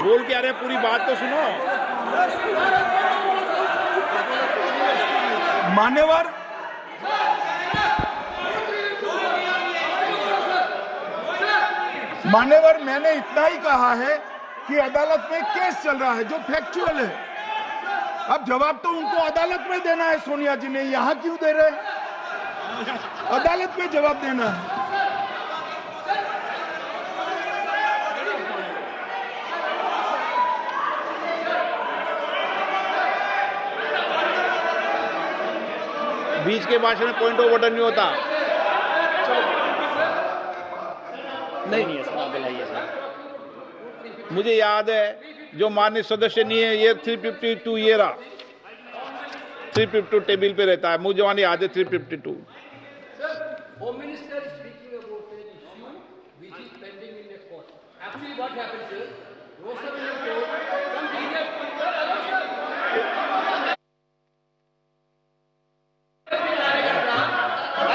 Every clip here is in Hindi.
बोल क्या रहे, पूरी बात तो सुनो। मान्यवर, मैंने इतना ही कहा है कि अदालत में केस चल रहा है जो फैक्चुअल है। अब जवाब तो उनको अदालत में देना है। सोनिया जी ने यहां क्यों दे रहे हैं? अदालत में जवाब देना है। बीच के भाषण में पॉइंट ऑफ ऑर्डर नहीं होता। नहीं है सर, दिलाइए सर। मुझे याद है जो माननीय सदस्य नहीं है, ये 352 ये रहा, 352 टेबल पे रहता है। मुझे वहां याद है 352। Home Minister is speaking about an issue which is pending in the court. Actually, what happens is, Rosabina Court, some media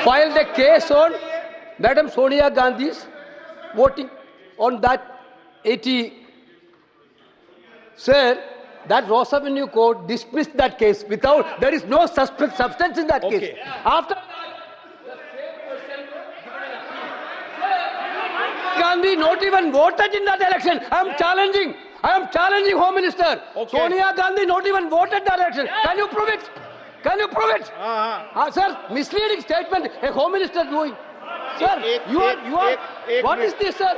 filed a case on Madam Sonia Gandhi's voting on that 80. Sir, that Ross Avenue Court dismissed that case without, there is no substance in that Okay. case. After Gandhi not even voted in that election. I am challenging Home Minister. Okay. Sonia Gandhi not even voted that election. Can you prove it? Can you prove it? Sir, misleading statement a Home Minister doing. Sir, you are. What is this, sir?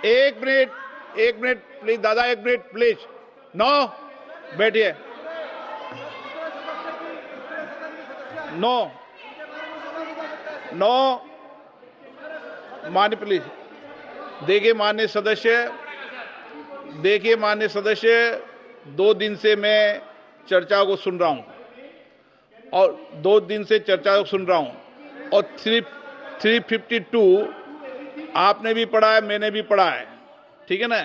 एक मिनट प्लीज दादा, एक मिनट प्लीज। नो, बैठिए। नो मान्य प्लीज। देखिए मान्य सदस्य, 2 दिन से मैं चर्चा को सुन रहा हूं और 352 आपने भी पढ़ा है, मैंने भी पढ़ा है, ठीक है ना।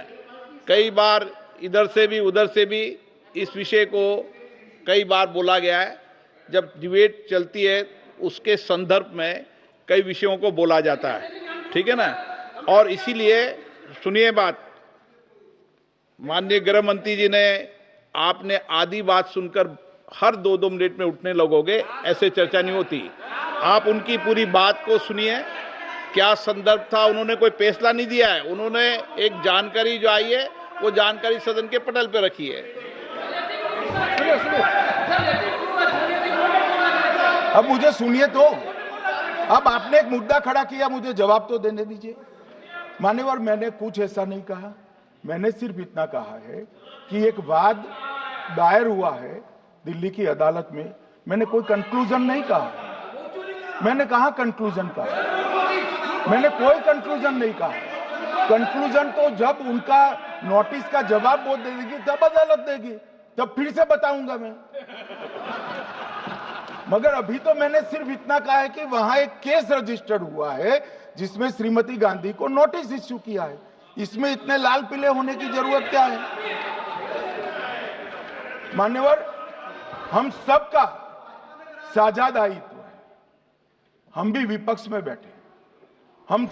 कई बार इधर से भी उधर से भी इस विषय को कई बार बोला गया है। जब डिबेट चलती है उसके संदर्भ में कई विषयों को बोला जाता है, ठीक है ना। और इसीलिए सुनिए बात, माननीय गृह मंत्री जी ने, आपने आधी बात सुनकर हर 2-2 मिनट में उठने लगोगे, ऐसे चर्चा नहीं होती। आप उनकी पूरी बात को सुनिए, क्या संदर्भ था। उन्होंने कोई फैसला नहीं दिया है, उन्होंने एक जानकारी जो आई है वो जानकारी सदन के पटल पे रखी है। अब मुझे सुनिए तो, अब आपने एक मुद्दा खड़ा किया, मुझे जवाब तो देने दीजिए। मान्यवर, मैंने कुछ ऐसा नहीं कहा। मैंने सिर्फ इतना कहा है कि एक वाद दायर हुआ है दिल्ली की अदालत में। मैंने कोई कंक्लूजन नहीं कहा। मैंने कहा कंक्लूजन कहा, मैंने कोई कंक्लूजन नहीं कहा। कंक्लूजन तो जब उनका नोटिस का जवाब वो दे देगी तब अदालत देगी, तब फिर से बताऊंगा मैं। मगर अभी तो मैंने सिर्फ इतना कहा है कि वहां एक केस रजिस्टर्ड हुआ है जिसमें श्रीमती गांधी को नोटिस इश्यू किया है। इसमें इतने लाल पीले होने की जरूरत क्या है? मान्यवर, हम सबका साझा दायित्व है। हम भी विपक्ष में बैठे, हम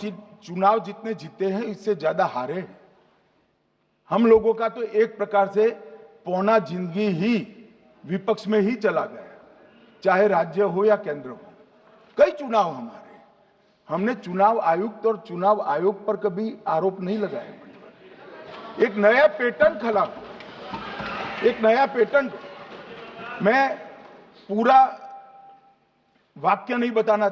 चुनाव जितने जीते हैं इससे ज्यादा हारे हैं। हम लोगों का तो एक प्रकार से पौना जिंदगी ही विपक्ष में ही चला गया, चाहे राज्य हो या केंद्र हो। कई चुनाव हमारे, हमने चुनाव आयुक्त और चुनाव आयोग पर कभी आरोप नहीं लगाया। एक नया पैटर्न खड़ा, एक नया पैटर्न। मैं पूरा वाक्य नहीं बताना